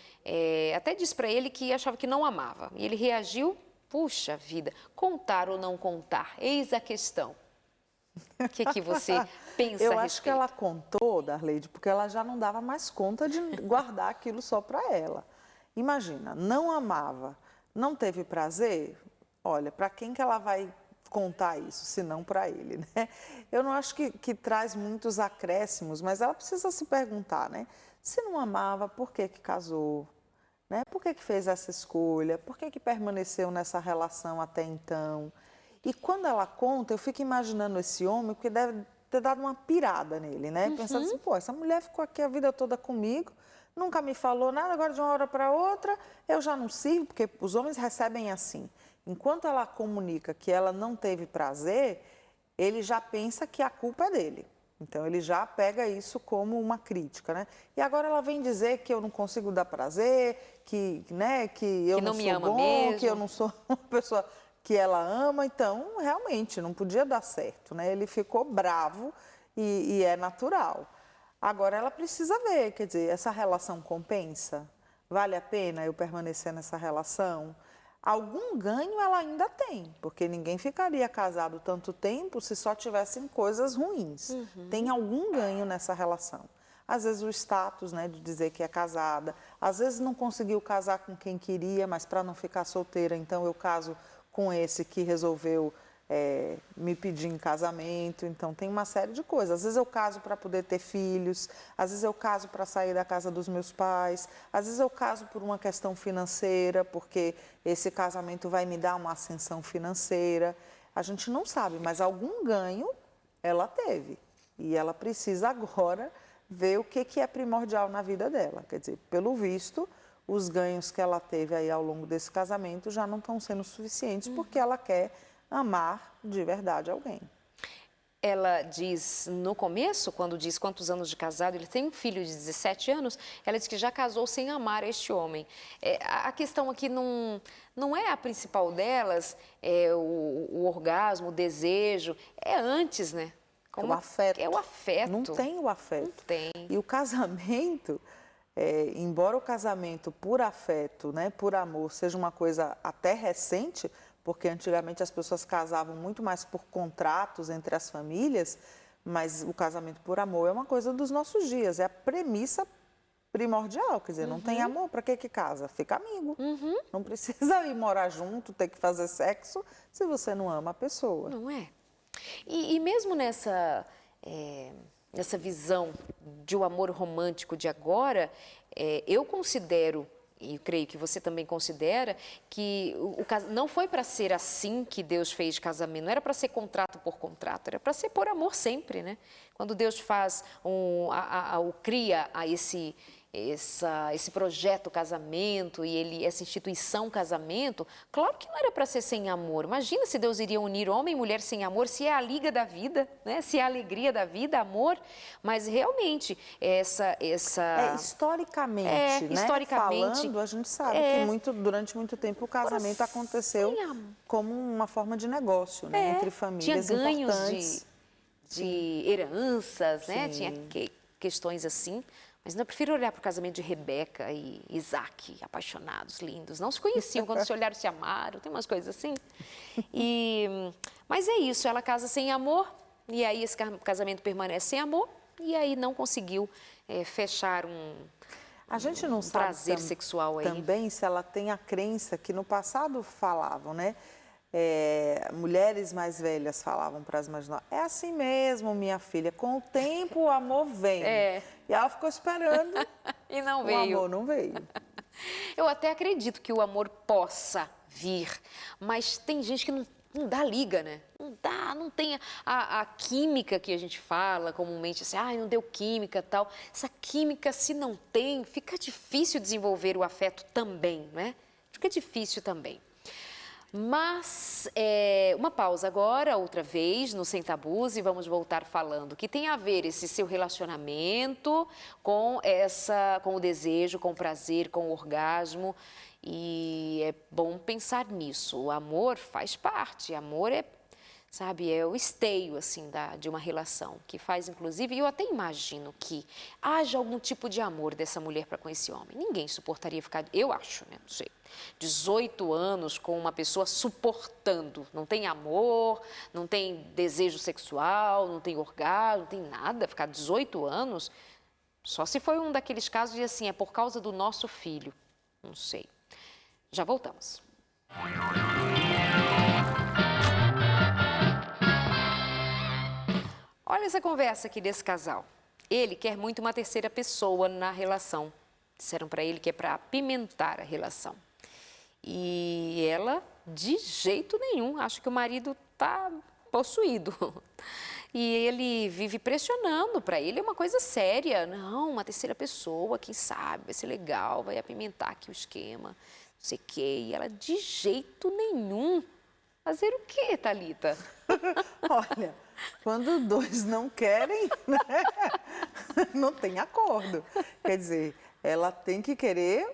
[SPEAKER 1] até disse para ele que achava que não amava. E ele reagiu, puxa vida, contar ou não contar? Eis a questão. O que você pensa a respeito?
[SPEAKER 2] Eu acho que ela contou, Darleide, porque ela já não dava mais conta de guardar aquilo só para ela. Imagina, não amava, não teve prazer? Olha, para quem que ela vai contar isso, se não para ele, né? Eu não acho que traz muitos acréscimos, mas ela precisa se perguntar, né? Se não amava, por que casou? Né? Por que fez essa escolha? Por que permaneceu nessa relação até então? E quando ela conta, eu fico imaginando esse homem, porque deve ter dado uma pirada nele, né? Pensando assim, pô, essa mulher ficou aqui a vida toda comigo, nunca me falou nada, agora de uma hora para outra eu já não sirvo, porque os homens recebem assim. Enquanto ela comunica que ela não teve prazer, ele já pensa que a culpa é dele. Então, ele já pega isso como uma crítica, né? E agora ela vem dizer que eu não consigo dar prazer, que eu não sou bom, que eu não sou uma pessoa que ela ama. Então, realmente, não podia dar certo, né? Ele ficou bravo e é natural. Agora, ela precisa ver, quer dizer, essa relação compensa? Vale a pena eu permanecer nessa relação? Algum ganho ela ainda tem, porque ninguém ficaria casado tanto tempo se só tivessem coisas ruins. Tem algum ganho nessa relação. Às vezes o status, né, de dizer que é casada, às vezes não conseguiu casar com quem queria, mas para não ficar solteira, então eu caso com esse que resolveu me pedir em casamento. Então tem uma série de coisas. Às vezes eu caso para poder ter filhos, às vezes eu caso para sair da casa dos meus pais, às vezes eu caso por uma questão financeira, porque esse casamento vai me dar uma ascensão financeira. A gente não sabe, mas algum ganho ela teve. E ela precisa agora ver o que é primordial na vida dela. Quer dizer, pelo visto, os ganhos que ela teve aí ao longo desse casamento já não estão sendo suficientes, porque ela quer amar de verdade alguém.
[SPEAKER 1] Ela diz, no começo, quando diz quantos anos de casado, ele tem um filho de 17 anos, ela diz que já casou sem amar este homem. A questão aqui não é a principal delas, o orgasmo, o desejo, é antes, né?
[SPEAKER 2] O afeto.
[SPEAKER 1] É o afeto.
[SPEAKER 2] Não tem o afeto.
[SPEAKER 1] Não tem.
[SPEAKER 2] E o casamento, embora o casamento por afeto, né, por amor, seja uma coisa até recente, porque antigamente as pessoas casavam muito mais por contratos entre as famílias, mas o casamento por amor é uma coisa dos nossos dias, é a premissa primordial, quer dizer, não tem amor, para que casa? Fica amigo. Não precisa ir morar junto, ter que fazer sexo, se você não ama a pessoa.
[SPEAKER 1] Não é? E mesmo nessa visão de um amor romântico de agora, eu considero, e eu creio que você também considera, que não foi para ser assim que Deus fez casamento, não era para ser contrato por contrato, era para ser por amor sempre, né? Quando Deus faz, cria esse projeto casamento e essa instituição casamento, claro que não era para ser sem amor. Imagina se Deus iria unir homem e mulher sem amor, se é a liga da vida, né? Se é a alegria da vida, amor. Mas realmente
[SPEAKER 2] historicamente, né? Falando, a gente sabe que durante muito tempo o casamento aconteceu como uma forma de negócio, né? Entre famílias importantes.
[SPEAKER 1] Tinha ganhos de heranças, né? Tinha questões assim. Mas eu prefiro olhar para o casamento de Rebeca e Isaac, apaixonados, lindos. Não se conheciam, quando se olharam, se amaram, tem umas coisas assim. Mas é isso, ela casa sem amor, e aí esse casamento permanece sem amor, e aí não conseguiu fechar
[SPEAKER 2] A gente não
[SPEAKER 1] um
[SPEAKER 2] sabe
[SPEAKER 1] prazer sexual aí.
[SPEAKER 2] também se ela tem a crença que no passado falavam, né? Mulheres mais velhas falavam para as mais novas, é assim mesmo, minha filha, com o tempo o amor vem.
[SPEAKER 1] É.
[SPEAKER 2] E ela ficou esperando,
[SPEAKER 1] E não
[SPEAKER 2] o
[SPEAKER 1] veio.
[SPEAKER 2] amor não veio.
[SPEAKER 1] Eu até acredito que o amor possa vir, mas tem gente que não dá liga, né? Não dá, não tem a química que a gente fala comumente, assim, não deu química tal. Essa química, se não tem, fica difícil desenvolver o afeto também, né? Fica difícil também. Mas, uma pausa agora, outra vez, no Sem Tabus, e vamos voltar falando que tem a ver esse seu relacionamento com o desejo, com o prazer, com o orgasmo. E é bom pensar nisso. O amor faz parte, amor sabe, é o esteio, assim, de uma relação, que faz, inclusive, eu até imagino que haja algum tipo de amor dessa mulher para com esse homem. Ninguém suportaria ficar, eu acho, né, não sei, 18 anos com uma pessoa suportando. Não tem amor, não tem desejo sexual, não tem orgasmo, não tem nada. Ficar 18 anos, só se foi um daqueles casos de, assim, é por causa do nosso filho. Não sei. Já voltamos. Olha essa conversa aqui desse casal. Ele quer muito uma terceira pessoa na relação. Disseram para ele que é para apimentar a relação. E ela, de jeito nenhum, acha que o marido está possuído. E ele vive pressionando, para ele é uma coisa séria. Não, uma terceira pessoa, quem sabe, vai ser legal, vai apimentar aqui o esquema, não sei o quê. E ela, de jeito nenhum. Fazer o quê, Thalita?
[SPEAKER 2] Olha, quando dois não querem, né? Não tem acordo. Quer dizer, ela tem que querer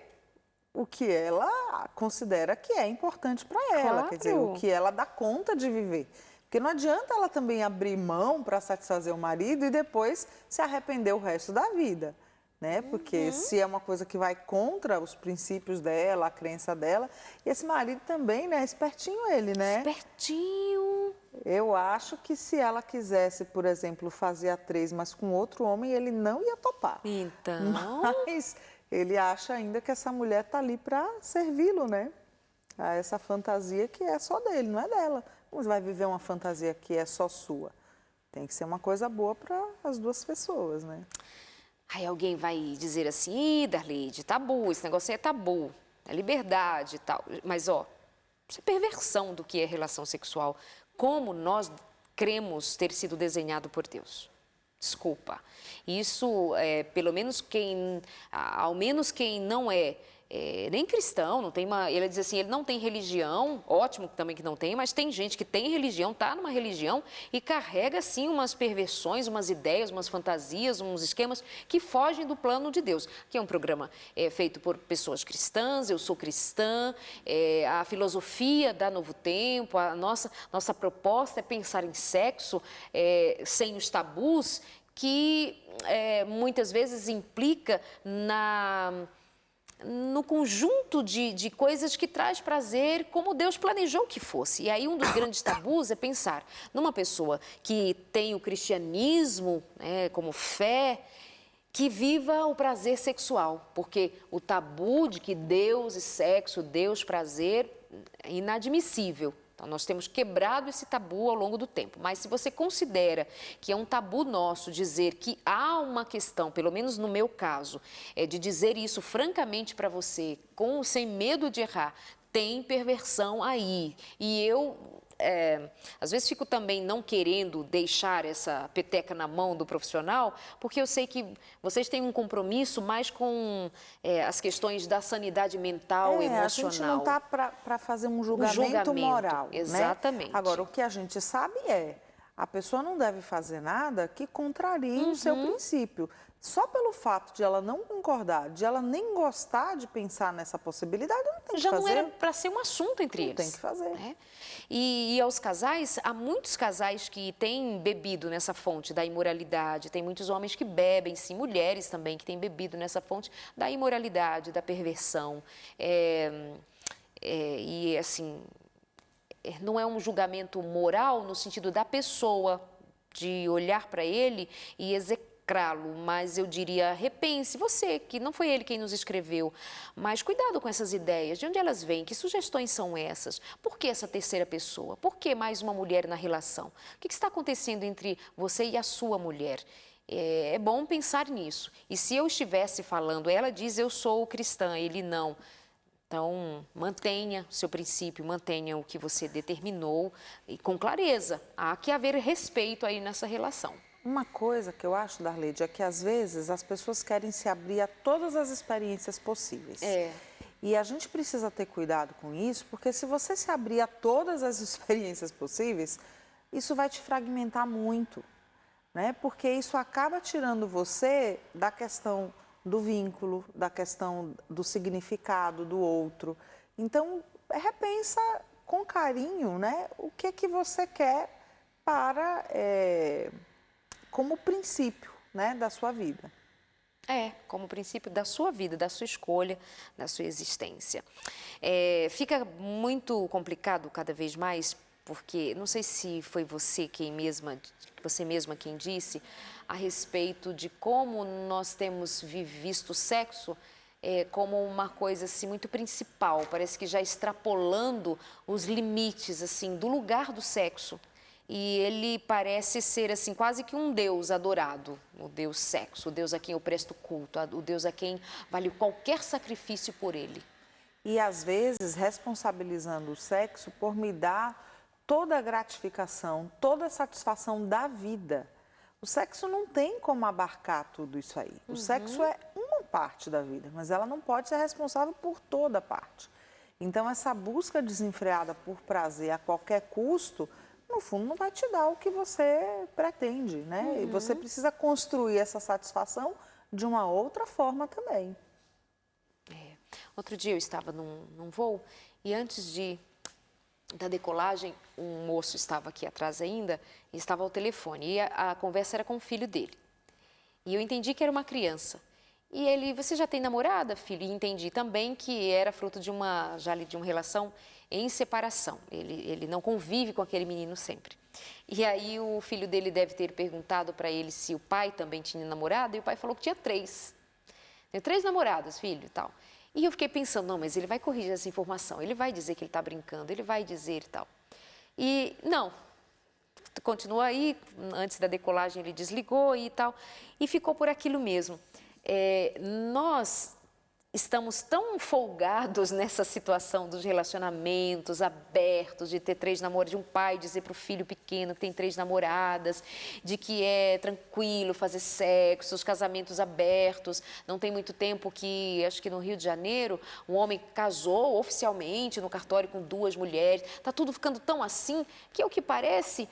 [SPEAKER 2] o que ela considera que é importante para ela.
[SPEAKER 1] Claro.
[SPEAKER 2] Quer dizer, o que ela dá conta de viver. Porque não adianta ela também abrir mão para satisfazer o marido e depois se arrepender o resto da vida. Né? Porque se é uma coisa que vai contra os princípios dela, a crença dela. E esse marido também, né? Espertinho ele, né?
[SPEAKER 1] Espertinho.
[SPEAKER 2] Eu acho que se ela quisesse, por exemplo, fazer a 3, mas com outro homem, ele não ia topar.
[SPEAKER 1] Então...
[SPEAKER 2] Mas ele acha ainda que essa mulher está ali para servi-lo, né? A essa fantasia que é só dele, não é dela. Como você vai viver uma fantasia que é só sua? Tem que ser uma coisa boa para as duas pessoas, né?
[SPEAKER 1] Aí alguém vai dizer assim, Darleide, tabu, esse negócio aí é tabu, é liberdade e tal. Mas, ó, isso é perversão do que é relação sexual. Como nós cremos ter sido desenhado por Deus. Desculpa. Isso, pelo menos ao menos quem não é nem cristão, não tem ele diz assim, ele não tem religião, ótimo também que não tem, mas tem gente que tem religião, está numa religião e carrega, assim, umas perversões, umas ideias, umas fantasias, uns esquemas que fogem do plano de Deus. Aqui é um programa feito por pessoas cristãs, eu sou cristã, a filosofia da Novo Tempo, a nossa proposta é pensar em sexo sem os tabus, que muitas vezes implica no conjunto de coisas que traz prazer como Deus planejou que fosse. E aí um dos grandes tabus é pensar numa pessoa que tem o cristianismo, né, como fé, que viva o prazer sexual, porque o tabu de que Deus e sexo, Deus prazer, é inadmissível. Então, nós temos quebrado esse tabu ao longo do tempo. Mas se você considera que é um tabu nosso dizer que há uma questão, pelo menos no meu caso, de dizer isso francamente para você, sem medo de errar, tem perversão aí. E eu, às vezes, fico também não querendo deixar essa peteca na mão do profissional, porque eu sei que vocês têm um compromisso mais com as questões da sanidade mental, emocional.
[SPEAKER 2] A gente não está para fazer um julgamento moral.
[SPEAKER 1] Exatamente.
[SPEAKER 2] Né? Agora, o que a gente sabe a pessoa não deve fazer nada que contrarie o seu princípio. Só pelo fato de ela não concordar, de ela nem gostar de pensar nessa possibilidade, não tem que
[SPEAKER 1] Já
[SPEAKER 2] fazer.
[SPEAKER 1] não era para ser um assunto entre eles.
[SPEAKER 2] Tem que fazer.
[SPEAKER 1] Né? E aos casais, há muitos casais que têm bebido nessa fonte da imoralidade, tem muitos homens que bebem, sim, mulheres também que têm bebido nessa fonte da imoralidade, da perversão. E assim, não é um julgamento moral no sentido da pessoa, de olhar para ele e execrar massacrá-lo, mas eu diria, repense, você, que não foi ele quem nos escreveu, mas cuidado com essas ideias, de onde elas vêm, que sugestões são essas? Por que essa terceira pessoa? Por que mais uma mulher na relação? O que está acontecendo entre você e a sua mulher? É bom pensar nisso. E se eu estivesse falando, ela diz eu sou cristã, ele não. Então, mantenha o seu princípio, mantenha o que você determinou e com clareza. Há que haver respeito aí nessa relação.
[SPEAKER 2] Uma coisa que eu acho, Darleide, é que às vezes as pessoas querem se abrir a todas as experiências possíveis. E a gente precisa ter cuidado com isso, porque se você se abrir a todas as experiências possíveis, isso vai te fragmentar muito, né? Porque isso acaba tirando você da questão do vínculo, da questão do significado do outro. Então, repensa com carinho, né, o que é que você quer para, como princípio, né, da sua vida.
[SPEAKER 1] Como princípio da sua vida, da sua escolha, da sua existência. Fica muito complicado cada vez mais, porque não sei se foi você mesma quem disse a respeito de como nós temos visto o sexo como uma coisa assim muito principal, parece que já extrapolando os limites assim do lugar do sexo. E ele parece ser assim quase que um Deus adorado, o Deus sexo, o Deus a quem eu presto culto, o Deus a quem vale qualquer sacrifício por ele.
[SPEAKER 2] E às vezes responsabilizando o sexo por me dar toda a gratificação, toda a satisfação da vida. O sexo não tem como abarcar tudo isso aí. O sexo é uma parte da vida, mas ela não pode ser responsável por toda a parte. Então, essa busca desenfreada por prazer a qualquer custo, no fundo, não vai te dar o que você pretende, né? E você precisa construir essa satisfação de uma outra forma também.
[SPEAKER 1] Outro dia eu estava num voo e antes da decolagem, um moço estava aqui atrás ainda e estava ao telefone. E a conversa era com o filho dele. E eu entendi que era uma criança. E ele, você já tem namorada, filho? E entendi também que era fruto de uma relação em separação. Ele não convive com aquele menino sempre. E aí o filho dele deve ter perguntado para ele se o pai também tinha namorada. E o pai falou que tinha 3. Tem 3 namoradas, filho, e tal. E eu fiquei pensando, não, mas ele vai corrigir essa informação, ele vai dizer que ele está brincando, ele vai dizer e tal. E não, continua aí, antes da decolagem ele desligou e tal, e ficou por aquilo mesmo. Nós estamos tão folgados nessa situação dos relacionamentos abertos, de ter 3 namoradas, de um pai dizer para o filho pequeno que tem 3 namoradas, de que é tranquilo fazer sexo, os casamentos abertos. Não tem muito tempo que, acho que no Rio de Janeiro, um homem casou oficialmente no cartório com 2 mulheres. Está tudo ficando tão assim que, ao que parece,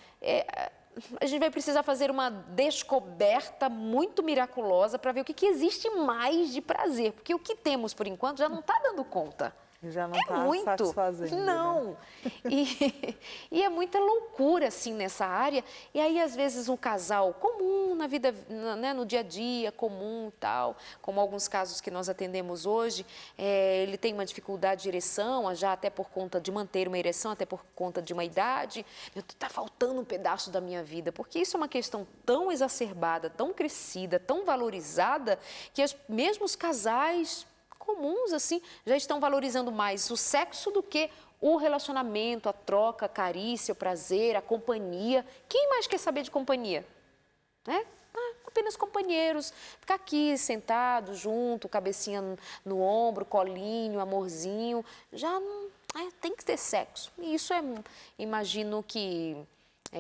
[SPEAKER 1] a gente vai precisar fazer uma descoberta muito miraculosa para ver o que existe mais de prazer, porque o que temos por enquanto já não está dando conta.
[SPEAKER 2] Já não está satisfazendo.
[SPEAKER 1] Não. Né? E é muita loucura, assim, nessa área. E aí, às vezes, um casal comum na vida, né, no dia a dia, comum e tal, como alguns casos que nós atendemos hoje, ele tem uma dificuldade de ereção, já até por conta de manter uma ereção, até por conta de uma idade. Está faltando um pedaço da minha vida, porque isso é uma questão tão exacerbada, tão crescida, tão valorizada, que mesmo os casais comuns, assim, já estão valorizando mais o sexo do que o relacionamento, a troca, a carícia, o prazer, a companhia. Quem mais quer saber de companhia? Né? Apenas companheiros, ficar aqui sentado, junto, cabecinha no ombro, colinho, amorzinho, já não, tem que ter sexo. E isso imagino que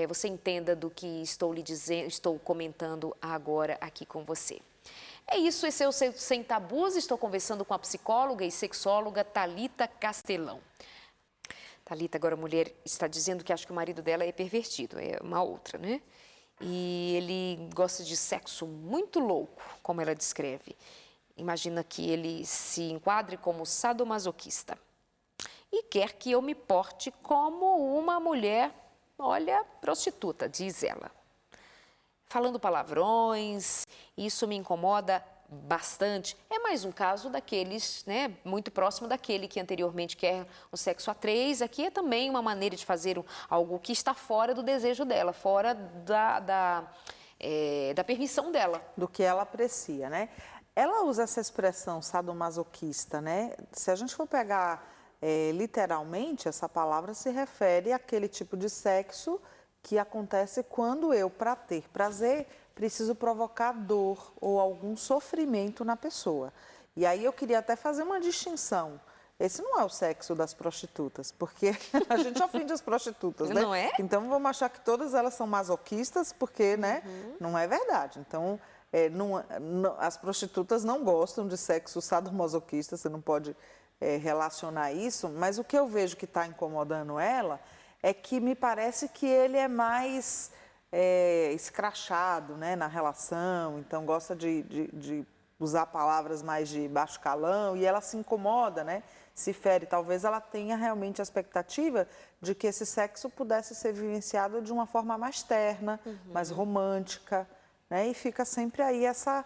[SPEAKER 1] você entenda do que estou lhe dizendo, estou comentando agora aqui com você. É isso, esse é o Sem Tabus. Estou conversando com a psicóloga e sexóloga Thalita Castelão. Thalita, agora a mulher está dizendo que acha que o marido dela é pervertido, é uma outra, né? E ele gosta de sexo muito louco, como ela descreve. Imagina que ele se enquadre como sadomasoquista. E quer que eu me porte como uma mulher, olha, prostituta, diz ela. Falando palavrões, isso me incomoda bastante. É mais um caso daqueles, né, muito próximo daquele que anteriormente quer o sexo a 3. Aqui é também uma maneira de fazer algo que está fora do desejo dela, fora da permissão dela.
[SPEAKER 2] Do que ela aprecia, né? Ela usa essa expressão sadomasoquista, né? Se a gente for pegar literalmente, essa palavra se refere àquele tipo de sexo que acontece quando eu, para ter prazer, preciso provocar dor ou algum sofrimento na pessoa. E aí eu queria até fazer uma distinção. Esse não é o sexo das prostitutas, porque a gente ofende as prostitutas, né?
[SPEAKER 1] Não é?
[SPEAKER 2] Então vamos achar que todas elas são masoquistas, porque, né, não é verdade. Então, as prostitutas não gostam de sexo sadomasoquista, você não pode relacionar isso, mas o que eu vejo que está incomodando ela é que me parece que ele é mais escrachado, né, na relação, então gosta de usar palavras mais de baixo calão e ela se incomoda, né? Se fere. Talvez ela tenha realmente a expectativa de que esse sexo pudesse ser vivenciado de uma forma mais terna, mais romântica, né? E fica sempre aí essa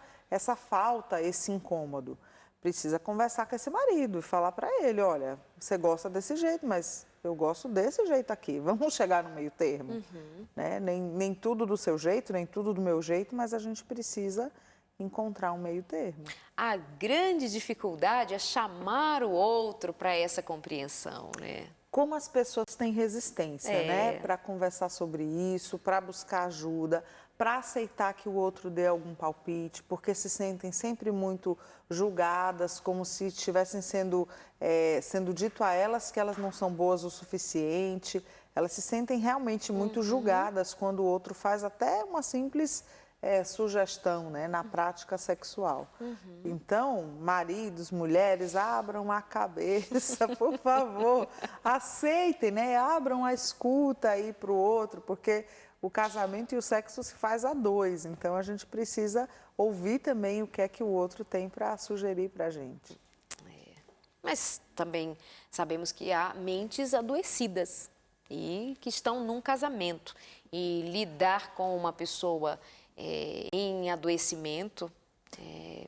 [SPEAKER 2] falta, esse incômodo. Precisa conversar com esse marido e falar para ele, olha, você gosta desse jeito, mas eu gosto desse jeito aqui. Vamos chegar no meio termo, né? Nem tudo do seu jeito, nem tudo do meu jeito, mas a gente precisa encontrar um meio termo.
[SPEAKER 1] A grande dificuldade é chamar o outro para essa compreensão, né?
[SPEAKER 2] Como as pessoas têm resistência, né? Para conversar sobre isso, para buscar ajuda, para aceitar que o outro dê algum palpite, porque se sentem sempre muito julgadas, como se estivessem sendo dito a elas que elas não são boas o suficiente. Elas se sentem realmente muito julgadas quando o outro faz até uma simples sugestão, né, na prática sexual. Então, maridos, mulheres, abram a cabeça, por favor, aceitem, né, abram a escuta aí para o outro, porque o casamento e o sexo se faz a dois, então a gente precisa ouvir também o que é que o outro tem para sugerir para a gente.
[SPEAKER 1] Mas também sabemos que há mentes adoecidas e que estão num casamento e lidar com uma pessoa em adoecimento.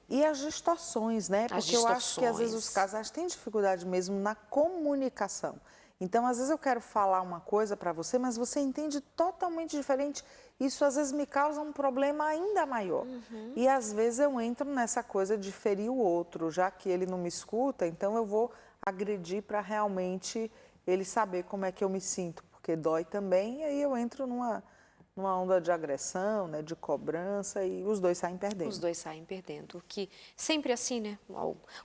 [SPEAKER 2] E as distorções, né? Porque eu acho que às vezes os casais têm dificuldade mesmo na comunicação. Então, às vezes eu quero falar uma coisa para você, mas você entende totalmente diferente. Isso às vezes me causa um problema ainda maior. E às vezes eu entro nessa coisa de ferir o outro, já que ele não me escuta, então eu vou agredir para realmente ele saber como é que eu me sinto, porque dói também, e aí eu entro numa onda de agressão, né, de cobrança, e os dois saem perdendo.
[SPEAKER 1] Os dois saem perdendo, que sempre assim, né?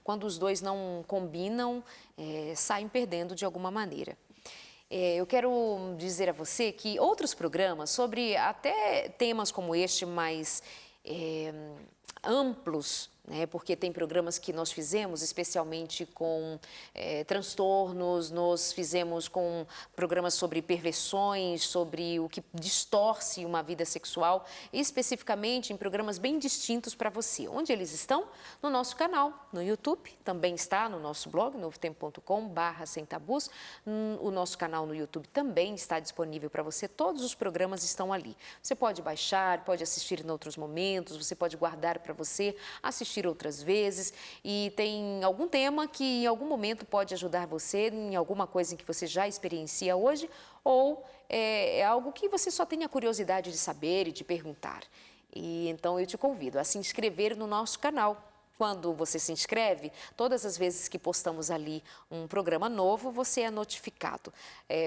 [SPEAKER 1] Quando os dois não combinam, saem perdendo de alguma maneira. Eu quero dizer a você que outros programas sobre até temas como este, mais amplos, né? Porque tem programas que nós fizemos especialmente com transtornos, nós fizemos com programas sobre perversões, sobre o que distorce uma vida sexual, especificamente em programas bem distintos para você. Onde eles estão? No nosso canal, no YouTube, também está no nosso blog, novotempo.com/semtabus. O nosso canal no YouTube também está disponível para você, todos os programas estão ali. Você pode baixar, pode assistir em outros momentos, você pode guardar para você, assistir outras vezes, e tem algum tema que em algum momento pode ajudar você em alguma coisa em que você já experiencia hoje, ou é algo que você só tem a curiosidade de saber e de perguntar. E então eu te convido a se inscrever no nosso canal. Quando você se inscreve, todas as vezes que postamos ali um programa novo, você é notificado.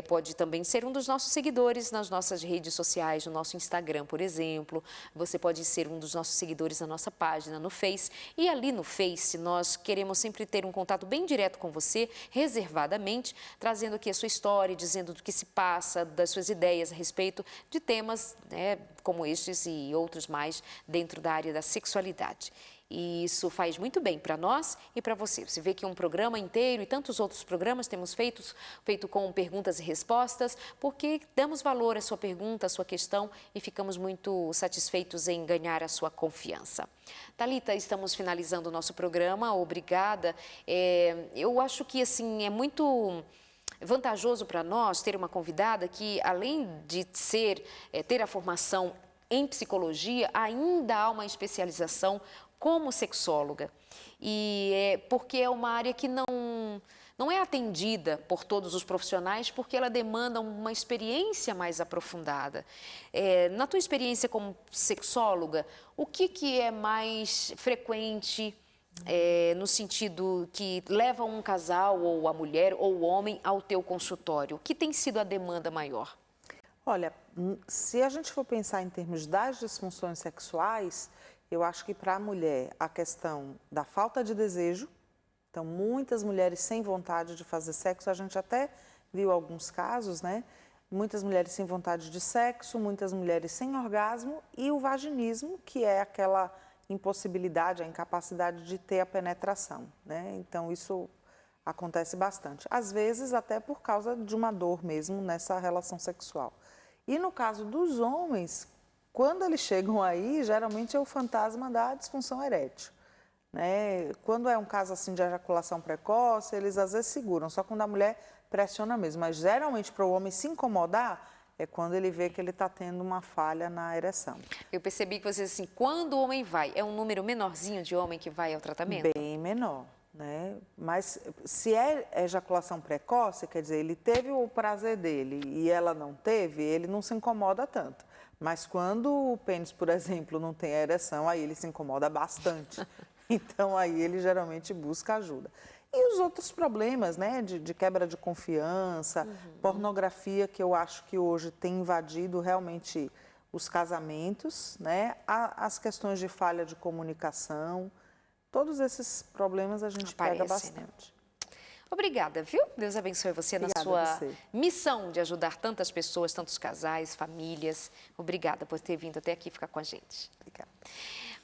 [SPEAKER 1] Pode também ser um dos nossos seguidores nas nossas redes sociais, no nosso Instagram, por exemplo. Você pode ser um dos nossos seguidores na nossa página no Face. E ali no Face, nós queremos sempre ter um contato bem direto com você, reservadamente, trazendo aqui a sua história, dizendo do que se passa, das suas ideias a respeito de temas, né, como estes e outros mais dentro da área da sexualidade. E isso faz muito bem para nós e para você. Você vê que um programa inteiro e tantos outros programas temos feito com perguntas e respostas, porque damos valor à sua pergunta, à sua questão e ficamos muito satisfeitos em ganhar a sua confiança. Thalita, estamos finalizando o nosso programa. Obrigada. Eu acho que assim é muito vantajoso para nós ter uma convidada que, além de ter a formação em psicologia, ainda há uma especialização como sexóloga, e porque é uma área que não é atendida por todos os profissionais porque ela demanda uma experiência mais aprofundada. Na tua experiência como sexóloga, o que é mais frequente no sentido que leva um casal, ou a mulher, ou o homem ao teu consultório? O que tem sido a demanda maior?
[SPEAKER 2] Olha, se a gente for pensar em termos das disfunções sexuais, eu acho que para a mulher a questão da falta de desejo, então muitas mulheres sem vontade de fazer sexo, a gente até viu alguns casos, né? Muitas mulheres sem vontade de sexo, muitas mulheres sem orgasmo e o vaginismo, que é aquela impossibilidade, a incapacidade de ter a penetração, né? Então isso acontece bastante, às vezes até por causa de uma dor mesmo nessa relação sexual. E no caso dos homens, quando eles chegam aí, geralmente é o fantasma da disfunção erétil, né? Quando é um caso assim de ejaculação precoce, eles às vezes seguram, só quando a mulher pressiona mesmo. Mas geralmente para o homem se incomodar é quando ele vê que ele está tendo uma falha na ereção.
[SPEAKER 1] Eu percebi que você assim, quando o homem vai, é um número menorzinho de homem que vai ao tratamento?
[SPEAKER 2] Bem menor, né? Mas se é ejaculação precoce, quer dizer, ele teve o prazer dele e ela não teve, ele não se incomoda tanto. Mas quando o pênis, por exemplo, não tem ereção, aí ele se incomoda bastante. Então, aí ele geralmente busca ajuda. E os outros problemas, né, de quebra de confiança, pornografia, que eu acho que hoje tem invadido realmente os casamentos, né, as questões de falha de comunicação, todos esses problemas a gente pega bastante.
[SPEAKER 1] Obrigada, viu? Deus abençoe você na sua missão de ajudar tantas pessoas, tantos casais, famílias. Obrigada por ter vindo até aqui ficar com a gente.
[SPEAKER 2] Obrigada.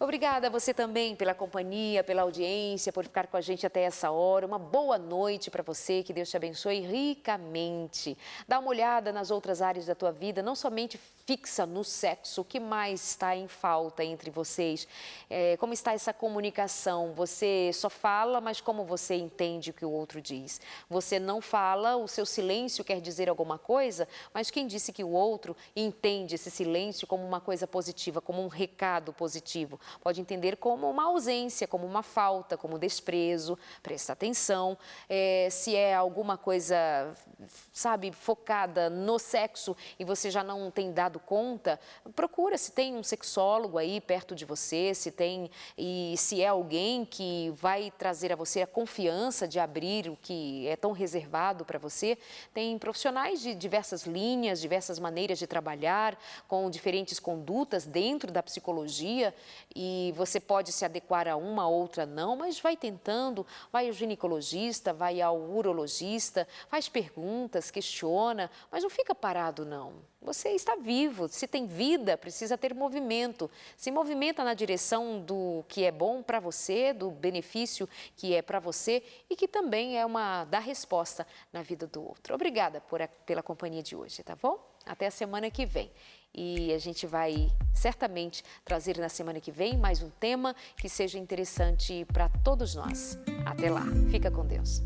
[SPEAKER 1] Obrigada a você também pela companhia, pela audiência, por ficar com a gente até essa hora. Uma boa noite para você, que Deus te abençoe ricamente. Dá uma olhada nas outras áreas da tua vida, não somente fixa no sexo. O que mais está em falta entre vocês? Como está essa comunicação? Você só fala, mas como você entende o que o outro diz? Você não fala, o seu silêncio quer dizer alguma coisa, mas quem disse que o outro entende esse silêncio como uma coisa positiva, como um recado positivo? Pode entender como uma ausência, como uma falta, como desprezo. Presta atenção. Se é alguma coisa, sabe, focada no sexo e você já não tem dado conta, procura se tem um sexólogo aí perto de você, e se é alguém que vai trazer a você a confiança de abrir o que é tão reservado para você. Tem profissionais de diversas linhas, diversas maneiras de trabalhar, com diferentes condutas dentro da psicologia, e você pode se adequar a uma, a outra não, mas vai tentando, vai ao ginecologista, vai ao urologista, faz perguntas, questiona, mas não fica parado não. Você está vivo, se tem vida, precisa ter movimento. Se movimenta na direção do que é bom para você, do benefício que é para você e que também é da resposta na vida do outro. Obrigada pela companhia de hoje, tá bom? Até a semana que vem. E a gente vai certamente trazer na semana que vem mais um tema que seja interessante para todos nós. Até lá, fica com Deus.